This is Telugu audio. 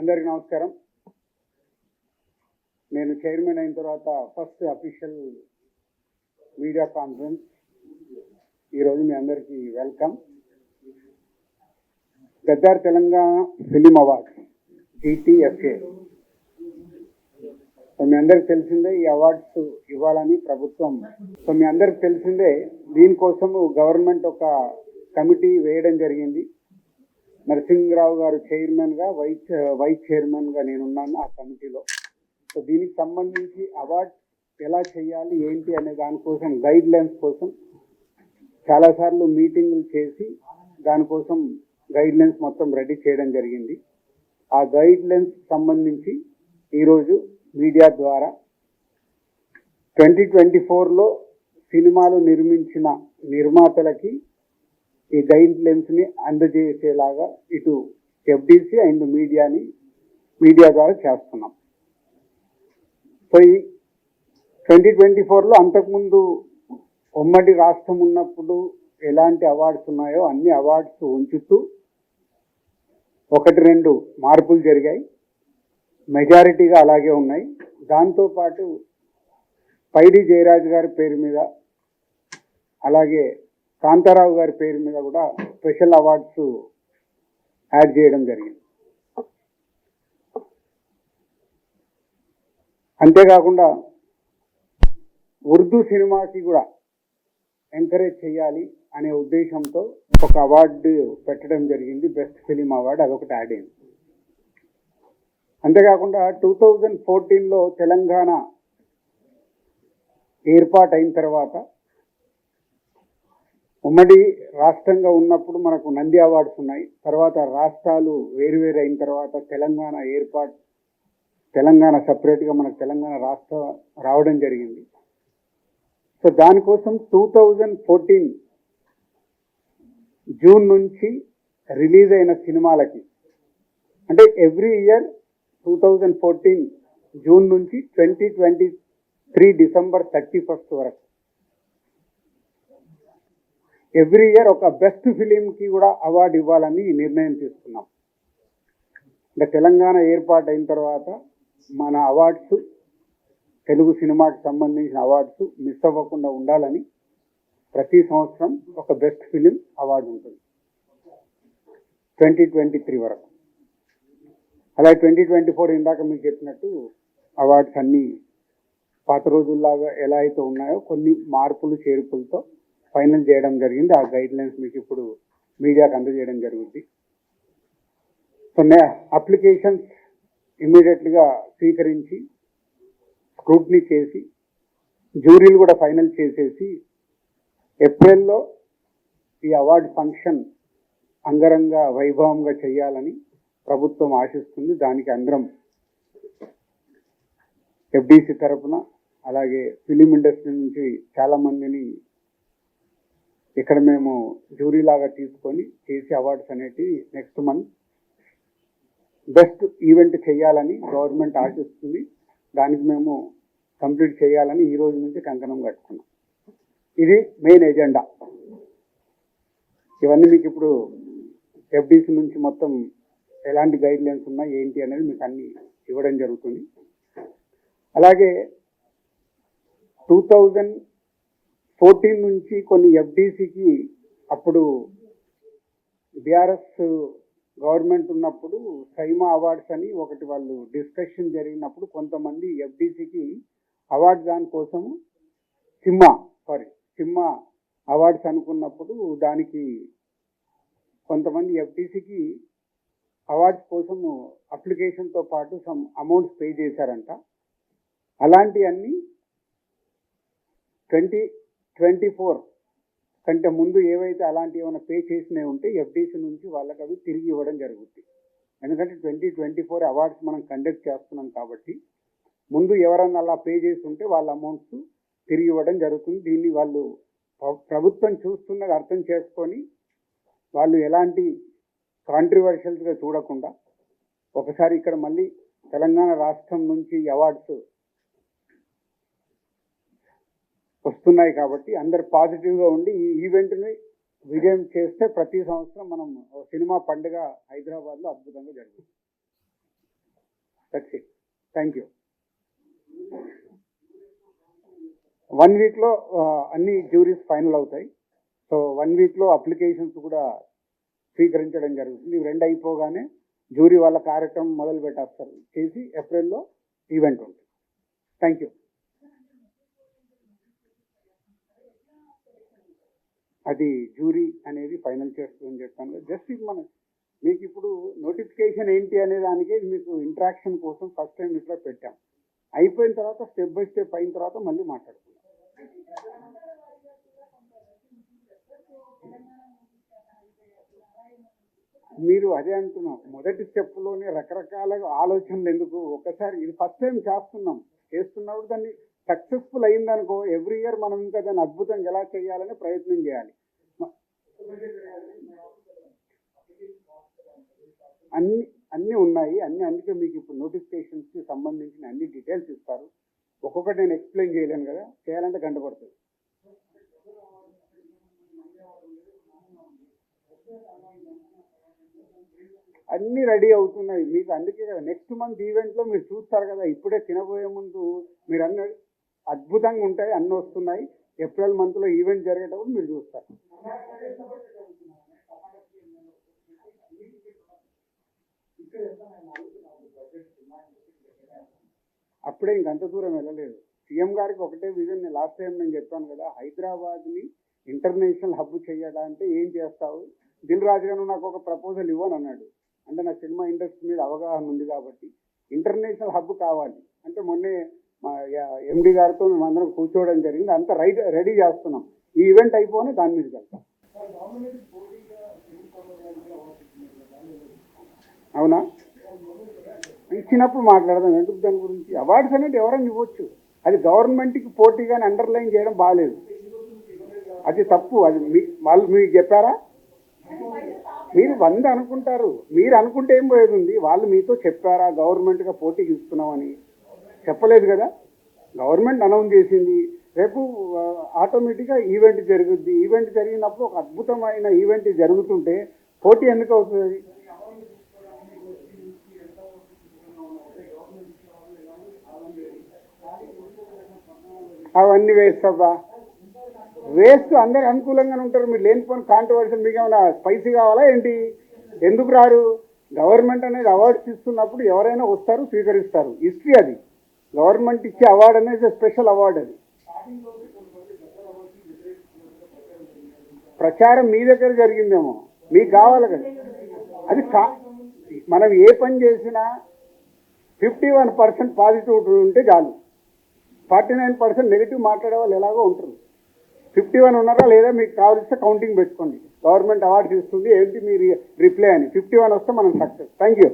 అందరికీ నమస్కారం. నేను చైర్మన్ అయిన తర్వాత ఫస్ట్ అఫీషియల్ మీడియా కాన్ఫరెన్స్. ఈరోజు మీ అందరికీ welcome. Gaddar Telangana film awards GTFA. మీ అందరికి తెలిసిందే ఈ అవార్డ్స్ ఇవ్వాలని ప్రభుత్వం. మీ అందరికి తెలిసిందే దీనికోసము గవర్నమెంట్ ఒక కమిటీ వేయడం జరిగింది. నరసింహరావు గారు చైర్మన్గా, వైస్ చైర్మన్గా నేనున్నాను ఆ కమిటీలో. సో దీనికి సంబంధించి అవార్డ్ ఎలా చేయాలి ఏంటి అనే దానికోసం గైడ్ లైన్స్ కోసం చాలాసార్లు మీటింగులు చేసి దానికోసం గైడ్ లైన్స్ మొత్తం రెడీ చేయడం జరిగింది. ఆ గైడ్ లైన్స్ సంబంధించి ఈరోజు మీడియా ద్వారా 2024లో సినిమాలు నిర్మించిన నిర్మాతలకి ఈ గైడ్ లైన్స్ని అందజేసేలాగా ఇటు FDC అండ్ మీడియా ద్వారా చేస్తున్నాం. సో ఈ 2024లో అంతకుముందు ఉమ్మడి రాష్ట్రం ఉన్నప్పుడు ఎలాంటి అవార్డ్స్ ఉన్నాయో అన్ని అవార్డ్స్ ఉంచుతూ 1-2 మార్పులు జరిగాయి. మెజారిటీగా అలాగే ఉన్నాయి. దాంతోపాటు పైడి జయరాజ్ గారి పేరు మీద అలాగే కాంతారావు గారి పేరు మీద కూడా స్పెషల్ అవార్డ్స్ యాడ్ చేయడం జరిగింది. అంతేకాకుండా ఉర్దూ సినిమాకి కూడా ఎంకరేజ్ చేయాలి అనే ఉద్దేశంతో ఒక అవార్డు పెట్టడం జరిగింది. బెస్ట్ ఫిలిం అవార్డు అదొకటి యాడ్ అయింది. అంతేకాకుండా 2014లో తెలంగాణ ఏర్పాటైన తర్వాత ఉమ్మడి రాష్ట్రంగా ఉన్నప్పుడు మనకు నంది అవార్డ్స్ ఉన్నాయి. తర్వాత రాష్ట్రాలు వేరువేరు అయిన తర్వాత తెలంగాణ సపరేట్గా మనకు తెలంగాణ రాష్ట్రం రావడం జరిగింది. సో దానికోసం 2014 జూన్ నుంచి రిలీజ్ అయిన సినిమాలకి, అంటే ఎవ్రీ ఇయర్ 2014 జూన్ నుంచి 2023 డిసెంబర్ 31 వరకు ఎవ్రీ ఇయర్ ఒక బెస్ట్ ఫిలింకి కూడా అవార్డు ఇవ్వాలని నిర్ణయం తీసుకున్నాం. ఇంకా తెలంగాణ ఏర్పాటు అయిన తర్వాత మన అవార్డ్స్, తెలుగు సినిమాకి సంబంధించిన అవార్డ్స్ మిస్ అవ్వకుండా ఉండాలని ప్రతి సంవత్సరం ఒక బెస్ట్ ఫిలిం అవార్డు ఉంటుంది 2023 వరకు. అలాగే 2024 ఇందాక మీకు చెప్పినట్టు అవార్డ్స్ అన్నీ పాత రోజుల్లాగా ఎలా అయితే ఉన్నాయో కొన్ని మార్పులు చేర్పులతో ఫైనల్ చేయడం జరిగింది. ఆ గైడ్ లైన్స్ మీకు ఇప్పుడు మీడియాకు అందజేయడం జరుగుతుంది. సో అప్లికేషన్స్ ఇమ్మీడియట్గా స్వీకరించి స్క్రూటినీ చేసి జ్యూరీలు కూడా ఫైనల్ చేసేసి ఏప్రిల్లో ఈ అవార్డు ఫంక్షన్ అంగరంగ వైభవంగా చేయాలని ప్రభుత్వం ఆశిస్తుంది. దానికి అందరం FDC తరఫున అలాగే ఫిలిం ఇండస్ట్రీ నుంచి చాలామందిని ఇక్కడ మేము జ్యూరీ లాగా తీసుకొని చేసి అవార్డ్స్ అనేటివి నెక్స్ట్ మంత్ బెస్ట్ ఈవెంట్ చేయాలని గవర్నమెంట్ ఆశిస్తుంది. దానికి మేము కంప్లీట్ చేయాలని ఈ రోజు నుంచి కంకణం కట్టుకున్నాం. ఇది మెయిన్ ఎజెండా. ఇవన్నీ మీకు ఇప్పుడు FDC నుంచి మొత్తం ఎలాంటి గైడ్ లైన్స్ ఉన్నాయి ఏంటి అనేది మీకు అన్ని ఇవ్వడం జరుగుతుంది. అలాగే 2014 నుంచి కొన్ని FDCకి అప్పుడు BRS గవర్నమెంట్ ఉన్నప్పుడు సైమా అవార్డ్స్ అని ఒకటి వాళ్ళు డిస్కషన్ జరిగినప్పుడు కొంతమంది FDCకి అవార్డు దానికోసము సిమ్మా అవార్డ్స్ అనుకున్నప్పుడు దానికి కొంతమంది FDCకి అవార్డ్స్ కోసము అప్లికేషన్తో పాటు సమ్ అమౌంట్స్ పే చేశారంట. అలాంటివన్నీ 2024 కంటే ముందు ఏవైతే అలాంటివి ఏమైనా పే చేసినవి ఉంటే FDC నుంచి వాళ్ళకి అవి తిరిగి ఇవ్వడం జరుగుతుంది. ఎందుకంటే 2024 అవార్డ్స్ మనం కండక్ట్ చేస్తున్నాం కాబట్టి ముందు ఎవరన్నా అలా పే చేసి ఉంటే వాళ్ళ అమౌంట్స్ తిరిగి ఇవ్వడం జరుగుతుంది. దీన్ని వాళ్ళు ప్రభుత్వం చూస్తున్నది అర్థం చేసుకొని వాళ్ళు ఎలాంటి కాంట్రవర్షియల్స్గా చూడకుండా ఒకసారి ఇక్కడ మళ్ళీ తెలంగాణ రాష్ట్రం నుంచి అవార్డ్స్ వస్తున్నాయి కాబట్టి అందరు పాజిటివ్గా ఉండి ఈ ఈవెంట్ని విజయం చేస్తే ప్రతి సంవత్సరం మనం సినిమా పండుగ హైదరాబాద్లో అద్భుతంగా జరుగుతుంది. That's it. Thank you. 1 వీక్లో అన్ని జ్యూరీస్ ఫైనల్ అవుతాయి. సో 1 వీక్లో అప్లికేషన్స్ కూడా స్వీకరించడం జరుగుతుంది. ఇవి 2 అయిపోగానే జ్యూరీ వాళ్ళ కార్యక్రమం మొదలు పెట్టేస్తారు చేసి ఏప్రిల్లో ఈవెంట్ ఉంటుంది. Thank you. అది జ్యూరీ అనేది ఫైనల్ చేస్తుందని చెప్పాను. జస్ట్ ఇది మీకు ఇప్పుడు నోటిఫికేషన్ ఏంటి అనే దానికే మీకు ఇంట్రాక్షన్ కోసం ఫస్ట్ టైం ఇట్లా పెట్టాం. అయిపోయిన తర్వాత స్టెప్ బై స్టెప్ అయిన తర్వాత మళ్ళీ మాట్లాడుకుందాం. మీరు అదే అంటున్నాం, మొదటి స్టెప్లోనే రకరకాల ఆలోచనలు ఎందుకు, ఒకసారి ఇది ఫస్ట్ టైం చేస్తున్నప్పుడు దాన్ని సక్సెస్ఫుల్ అయిందనుకో ఎవ్రీ ఇయర్ మనం ఇంకా దాన్ని అద్భుతంగా ఎలా చేయాలని ప్రయత్నం చేయాలి. అన్నీ ఉన్నాయి, అందుకే మీకు ఇప్పుడు నోటిఫికేషన్స్కి సంబంధించిన అన్ని డీటెయిల్స్ ఇస్తారు. ఒక్కొక్కటి నేను ఎక్స్ప్లెయిన్ చేయలేను కదా, చేయాలంటే గంట పడుతుంది. అన్నీ రెడీ అవుతున్నాయి మీకు. అందుకే కదా నెక్స్ట్ మంత్ ఈవెంట్లో మీరు చూస్తారు కదా, ఇప్పుడే తినబోయే ముందు మీరు అన్ని అద్భుతంగా ఉంటాయి, అన్నీ వస్తున్నాయి. ఏప్రిల్ మంత్లో ఈవెంట్ జరిగేటప్పుడు మీరు చూస్తారు. అప్పుడే ఇంకంత దూరం వెళ్ళలేదు. సీఎం గారికి ఒకటే విజన్, లాస్ట్ టైం నేను చెప్పాను కదా, హైదరాబాద్ని ఇంటర్నేషనల్ హబ్ చేయడానికి ఏం చేస్తావు, దిల్ రాజు గారు నాకు ఒక ప్రపోజల్ ఇవ్వని అన్నాడు. అంటే నా సినిమా ఇండస్ట్రీ మీద అవగాహన ఉంది కాబట్టి ఇంటర్నేషనల్ హబ్ కావాలి అంటే మొన్నే మా ఎండి గారితో మేము అందరం కూర్చోవడం జరిగింది. అంతా రెడీ చేస్తున్నాం. ఈ ఈవెంట్ అయిపోయి దాని మీదకి వెళ్తాం. అవునా, ఇచ్చినప్పుడు మాట్లాడదాం. ఎందుకు దాని గురించి? అవార్డ్స్ అనేది ఎవరైనా ఇవ్వచ్చు, అది గవర్నమెంట్కి పోటీగానే అండర్లైన్ చేయడం బాగాలేదు, అది తప్పు. అది వాళ్ళు మీకు చెప్పారా? మీరు 100 అనుకుంటారు, మీరు అనుకుంటే ఏం పోయేది ఉంది? వాళ్ళు మీతో చెప్పారా గవర్నమెంట్గా పోటీకి ఇస్తున్నామని? చెప్పలేదు కదా. గవర్నమెంట్ అనౌన్స్ చేసింది, రేపు ఆటోమేటిక్గా ఈవెంట్ జరుగుద్ది. ఈవెంట్ జరిగినప్పుడు ఒక అద్భుతమైన ఈవెంట్ జరుగుతుంటే పోటీ ఎందుకు అవుతుంది? అవన్నీ వేస్ట్ అబ్బా, వేస్ట్. అందరు అనుకూలంగానే ఉంటారు, మీరు లేనిపోయిన కాంట్రవర్సీ. మీకు ఏమైనా స్పైసీ కావాలా ఏంటి? ఎందుకు రారు? గవర్నమెంట్ అనేది అవార్డ్స్ ఇస్తున్నప్పుడు ఎవరైనా వస్తారు, స్వీకరిస్తారు. హిస్టరీ అది. గవర్నమెంట్ ఇచ్చే అవార్డు అనేది స్పెషల్ అవార్డు. అది ప్రచారం మీ దగ్గర జరిగిందేమో, మీకు కావాలి కదా. అది మనం ఏ పని చేసినా 51% పాజిటివ్ ఉంటే చాలు. 49% నెగిటివ్ మాట్లాడే వాళ్ళు ఎలాగో ఉంటారు. 51 ఉన్నారా లేదా మీకు కావాల్సిన కౌంటింగ్ పెట్టుకోండి. గవర్నమెంట్ అవార్డ్స్ ఇస్తుంది ఏంటి మీరు రిప్లై అని 51 వస్తే మనం సక్సెస్. Thank you.